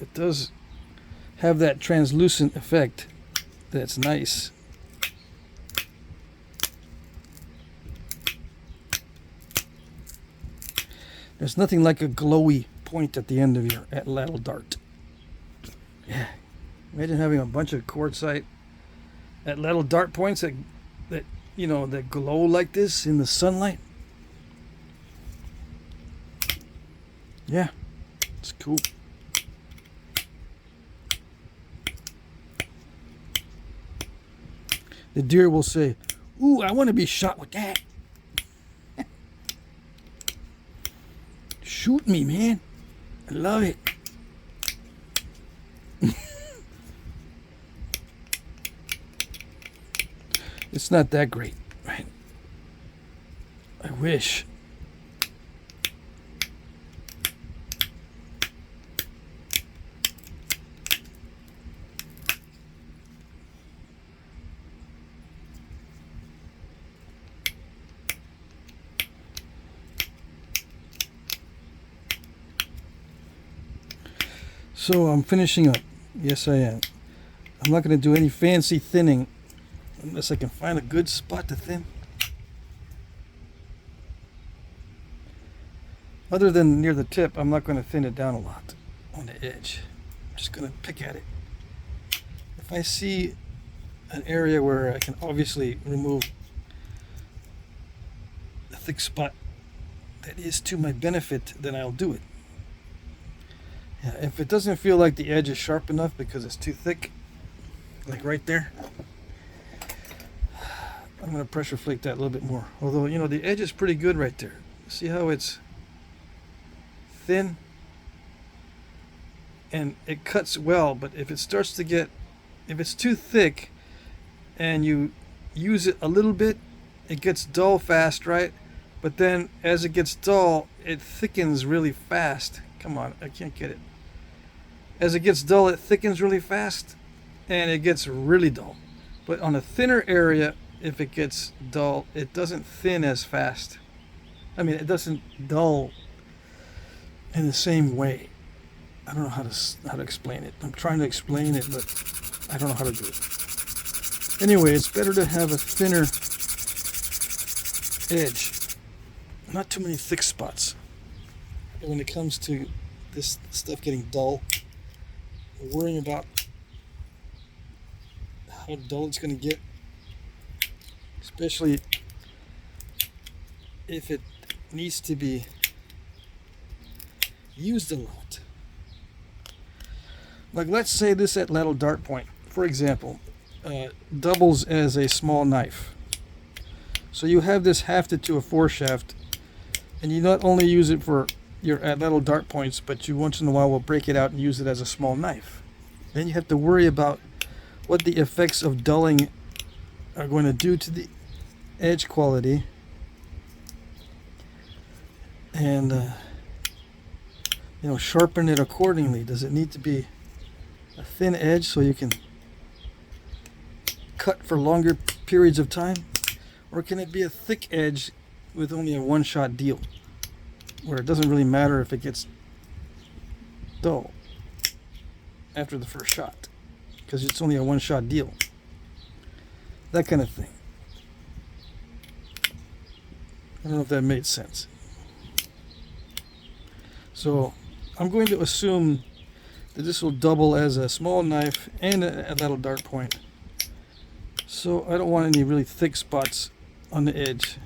It does have that translucent effect that's nice. There's nothing like a glowy point at the end of your lattice dart. Yeah. Imagine having a bunch of quartzite at lattice dart points that glow like this in the sunlight. Yeah, it's cool. The deer will say, "Ooh, I want to be shot with that. Shoot me, man. I love it." It's not that great, right? I wish. So I'm finishing up. Yes, I am. I'm not going to do any fancy thinning unless I can find a good spot to thin. Other than near the tip, I'm not going to thin it down a lot on the edge. I'm just going to pick at it. If I see an area where I can obviously remove a thick spot that is to my benefit, then I'll do it. Yeah, if it doesn't feel like the edge is sharp enough because it's too thick, like right there, I'm going to pressure flake that a little bit more. Although, you know, the edge is pretty good right there. See how it's thin? And it cuts well, but if it starts to get, if it's too thick and you use it a little bit, it gets dull fast, right? But then as it gets dull, it thickens really fast. Come on, I can't get it. As it gets dull, it thickens really fast and it gets really dull. But on a thinner area, if it gets dull, it doesn't thin as fast. I mean, it doesn't dull in the same way. I don't know how to explain it. I'm trying to explain it, but I don't know how to do it. Anyway, it's better to have a thinner edge. Not too many thick spots. And when it comes to this stuff getting dull, worrying about how dull it's going to get, especially if it needs to be used a lot. Like, let's say this at little dart point, for example, doubles as a small knife. So you have this hafted to a foreshaft, and you not only use it for your at little dart points, but you once in a while will break it out and use it as a small knife. Then you have to worry about what the effects of dulling are going to do to the edge quality, and you know, sharpen it accordingly. Does it need to be a thin edge so you can cut for longer periods of time, or can it be a thick edge with only a one-shot deal, where it doesn't really matter if it gets dull after the first shot because it's only a one-shot deal? That kind of thing. I don't know if that made sense. So I'm going to assume that this will double as a small knife and a little dart point. So I don't want any really thick spots on the edge.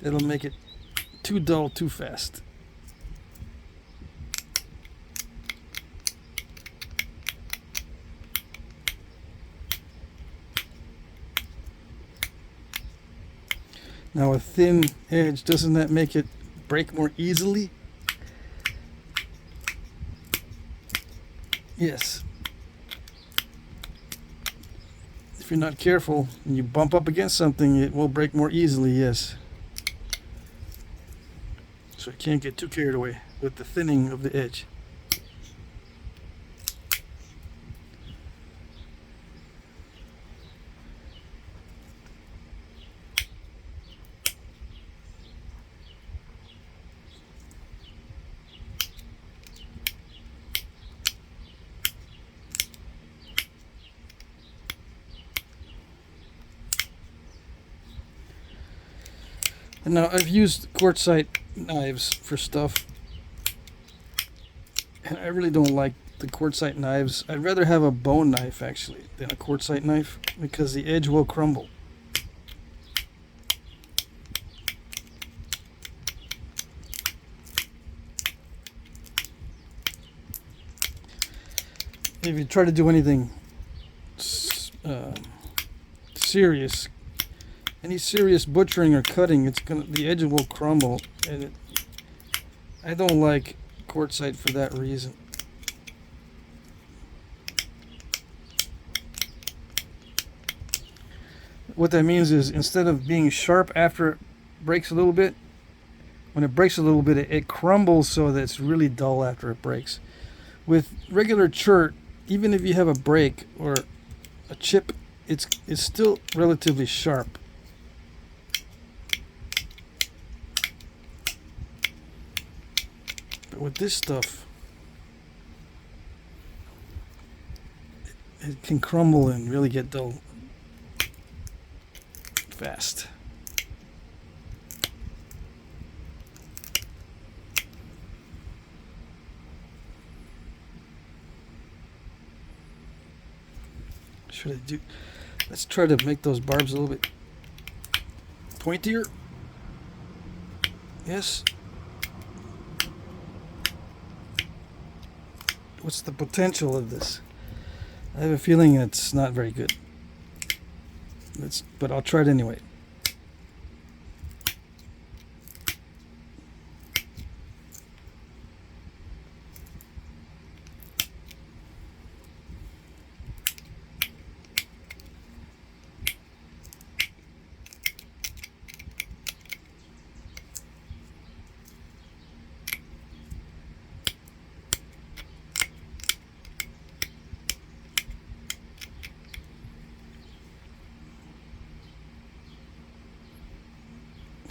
It'll make it too dull too fast. Now a thin edge, doesn't that make it break more easily? Yes. If you're not careful and you bump up against something, it will break more easily, yes. So you can't get too carried away with the thinning of the edge. Now, I've used quartzite knives for stuff, and I really don't like the quartzite knives. I'd rather have a bone knife, actually, than a quartzite knife, because the edge will crumble. If you try to do anything serious, any serious butchering or cutting, the edge will crumble, and I don't like quartzite for that reason. What that means is, instead of being sharp after it breaks a little bit, when it breaks a little bit, it crumbles so that it's really dull after it breaks. With regular chert, even if you have a break or a chip, it's still relatively sharp. But with this stuff, it can crumble and really get dull fast. Should I do? Let's try to make those barbs a little bit pointier. Yes. What's the potential of this? I have a feeling it's not very good. But I'll try it anyway.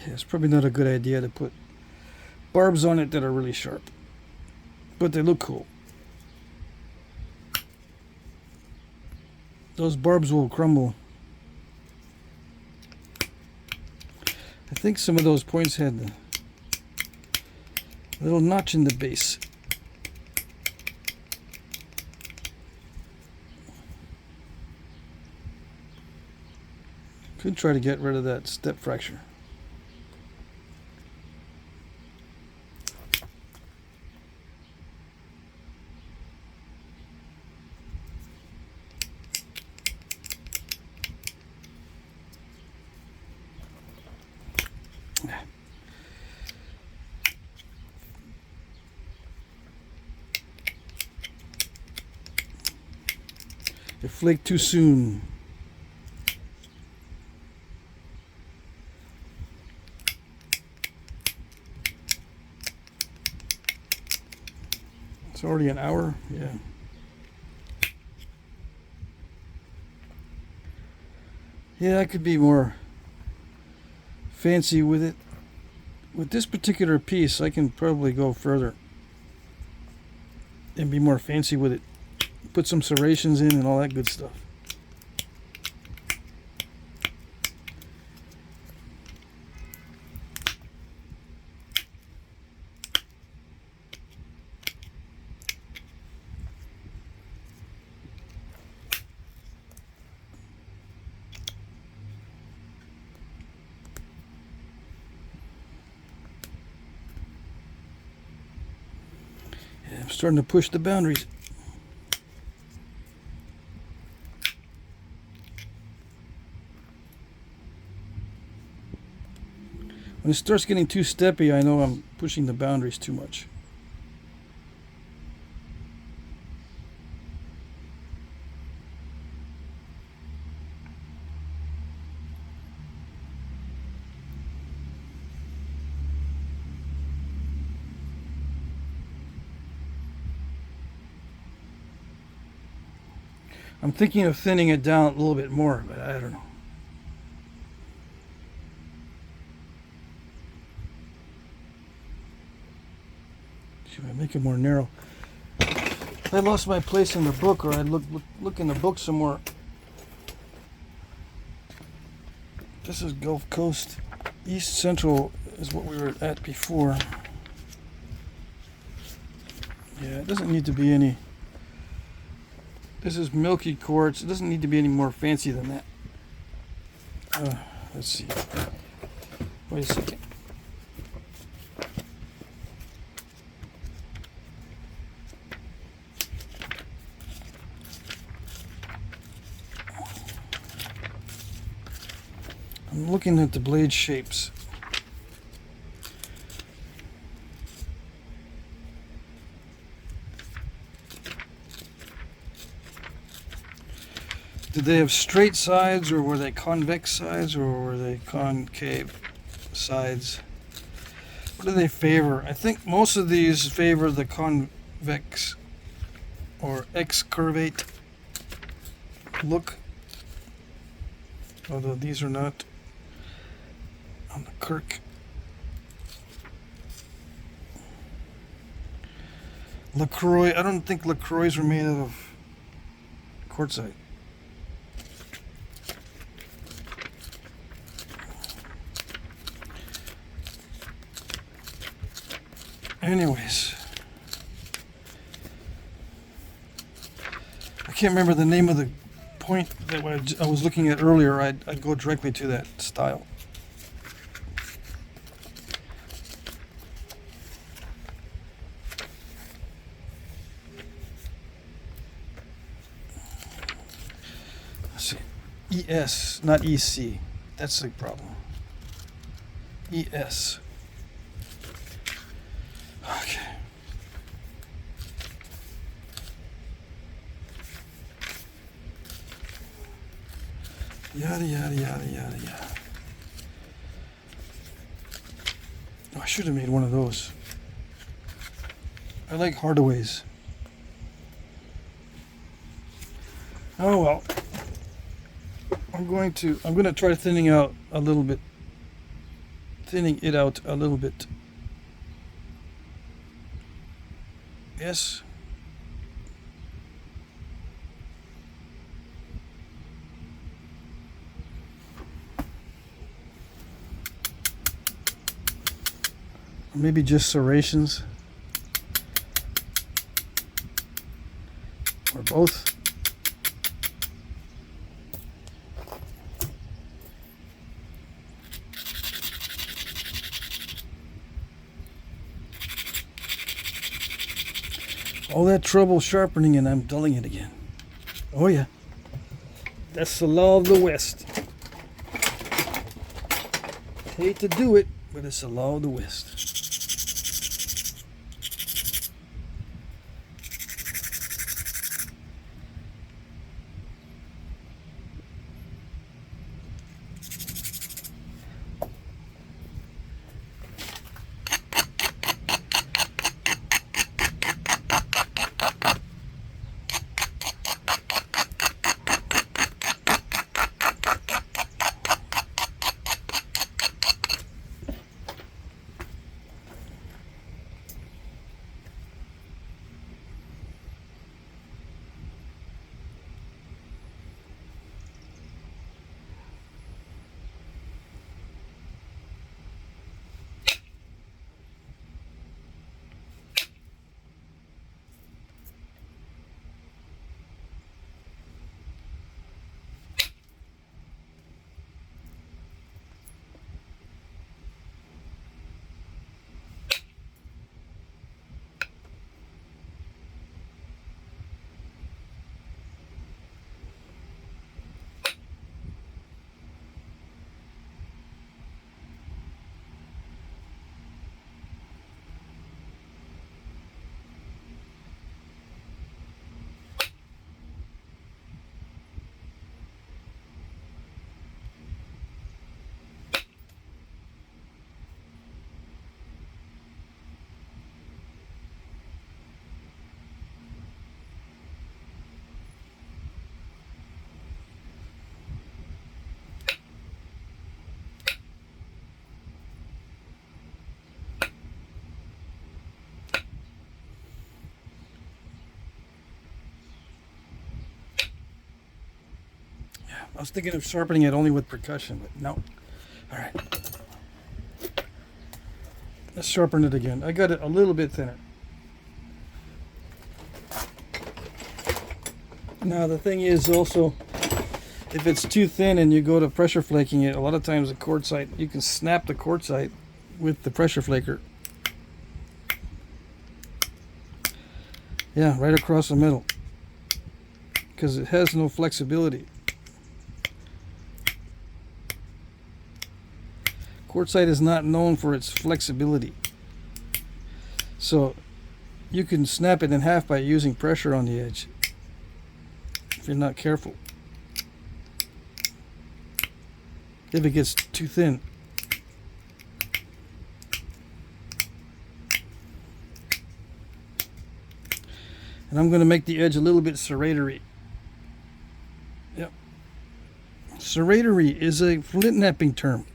It's probably not a good idea to put barbs on it that are really sharp, but they look cool. Those barbs will crumble. I think some of those points had a little notch in the base. Could try to get rid of that step fracture. It flaked too soon. It's already an hour, yeah. Yeah, I could be more fancy with it. With this particular piece, I can probably go further and be more fancy with it. Put some serrations in and all that good stuff. Yeah, I'm starting to push the boundaries. When it starts getting too steppy, I know I'm pushing the boundaries too much. I'm thinking of thinning it down a little bit more, but I don't know. Should I make it more narrow? I lost my place in the book, or I'd look in the book some more. This is Gulf Coast. East Central is what we were at before. Yeah, it doesn't need to be any. This is milky quartz. It doesn't need to be any more fancy than that. Let's see. Wait a second. I'm looking at the blade shapes. Did they have straight sides, or were they convex sides, or were they concave sides? What do they favor? I think most of these favor the convex or excurvate look, although these are not on the Kirk. LaCroix. I don't think LaCroix were made out of quartzite. Anyways, I can't remember the name of the point that I was looking at earlier. I'd go directly to that style. Let's see. ES, not EC. That's the problem. ES. Okay. Yada, yada, yada, yada, yada. Oh, I should have made one of those. I like Hardaway's. Oh well. I'm going to try thinning it out a little bit. Yes. Or maybe just serrations. Or both. All that trouble sharpening and I'm dulling it again. Oh yeah. That's the law of the West. Hate to do it, but it's the law of the West. I was thinking of sharpening it only with percussion, but no. All right. Let's sharpen it again. I got it a little bit thinner. Now the thing is also, if it's too thin and you go to pressure flaking it, a lot of times the quartzite, you can snap the quartzite with the pressure flaker. Yeah, right across the middle. Because it has no flexibility. Quartzite is not known for its flexibility. So you can snap it in half by using pressure on the edge if you're not careful. If it gets too thin. And I'm going to make the edge a little bit serratory. Yep. Serratory is a Flintknapping term.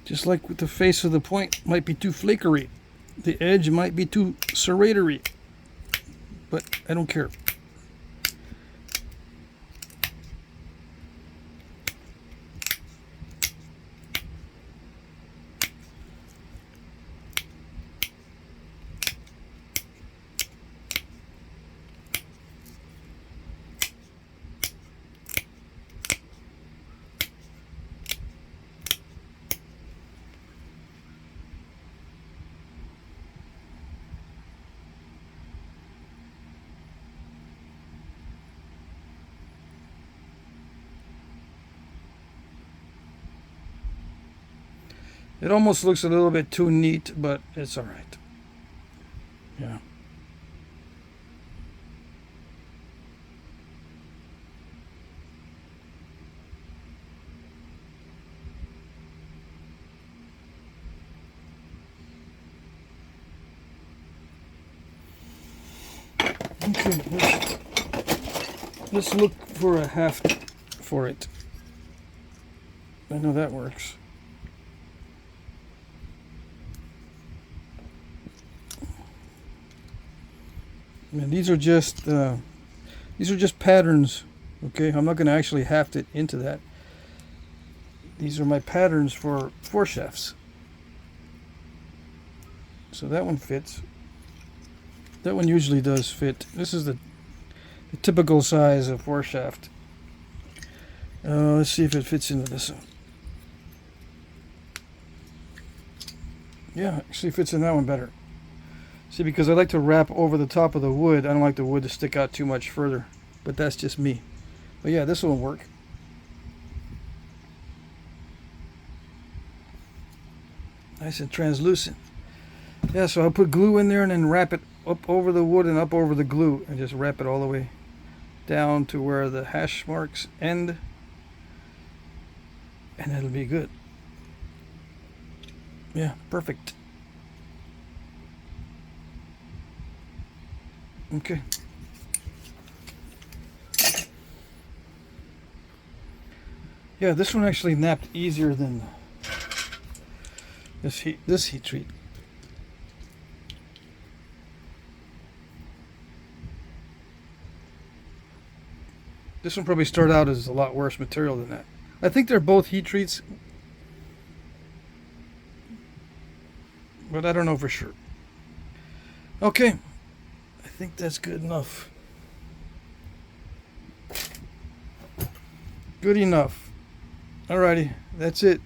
Just like with the face of the point might be too flakery. The edge might be too serratory. But I don't care. It almost looks a little bit too neat, but it's all right. Yeah. Okay, let's look for a haft for it. I know that works. And these are just patterns. Okay, I'm not going to actually haft it into that. These are my patterns for foreshafts. So that one fits. That one usually does fit. This is the typical size of foreshaft. Let's see if it fits into this one. Yeah, actually fits in that one better. See, because I like to wrap over the top of the wood. I don't like the wood to stick out too much further. But that's just me. But yeah, this will work. Nice and translucent. Yeah, so I'll put glue in there and then wrap it up over the wood and up over the glue. And just wrap it all the way down to where the hash marks end. And it'll be good. Yeah, perfect. Okay. Yeah, this one actually napped easier than this heat treat. This one probably started out as a lot worse material than that. I think they're both heat treats, but I don't know for sure. Okay, I think that's good enough. Good enough. Alrighty, that's it.